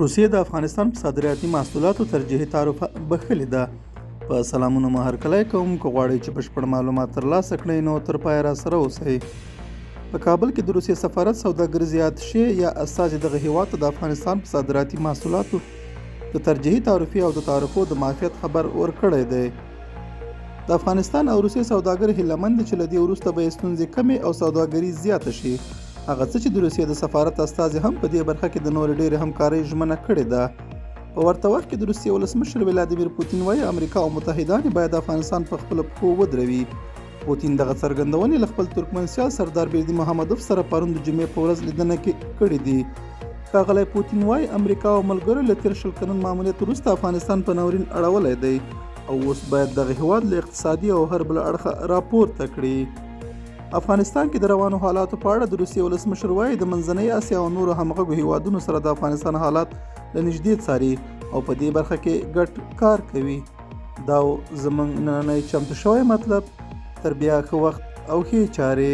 روسیې د افغانستان په صادراتي محصولاتو ترجیحي تعرفه بخښلې ده. په سلامونه مو هرکلی کوم. که غواړئ چې بشپړ معلومات ترلاسه کړئ نو تر پایه راسره اوسئ. په کابل کې د روسیې سفارت سوداګر زیات شي یا استازي دغه هیواد ته د افغانستان په صادراتي محصولاتو د ترجیحي تعرفې او د تعرفو د معافیت خبر ورکړی دی. د افغانستان او روسیې سوداګر هیله مند دي چې له دې وروسته به یې ستونزې کمې او سوداګري زیاته شي. هغه څه چې د روسیې د سفارت استازي هم په دې برخه کې د نورې ډېرې همکارۍ ژمنه کړې ده. په ورته وخت کې د روسیې ولسمشر ولادیمیر پوتین وایي امریکا او متحدان باید افغانستان په خپلو پښو ودروي. پوتین دغه څرګندونې له خپل ترکمنسیال سردار بردي محمدوف سره پرون د جمعې په ورځ لیدنه کې کړې دي. ښاغلی پوتین وایي امریکا او ملګرو له تېر شل کلن ماموریت وروسته افغانستان په ناورین اړولی دی او اوس باید دغه هیواد له اقتصادي او هر بل اړخه راپورته کړي. افغانستان کې د روانو حالاتو په اړه د روسیې ولسمشر وایي د منځنۍ اسیا او نورو همغږو هیوادونو سره د افغانستان حالات له نږدې څاري او په دې برخه کې ګډ کار کوي. دا زموږ نننی چمتو شوی مطلب. تر بیا ښه وخت او ښې چارې.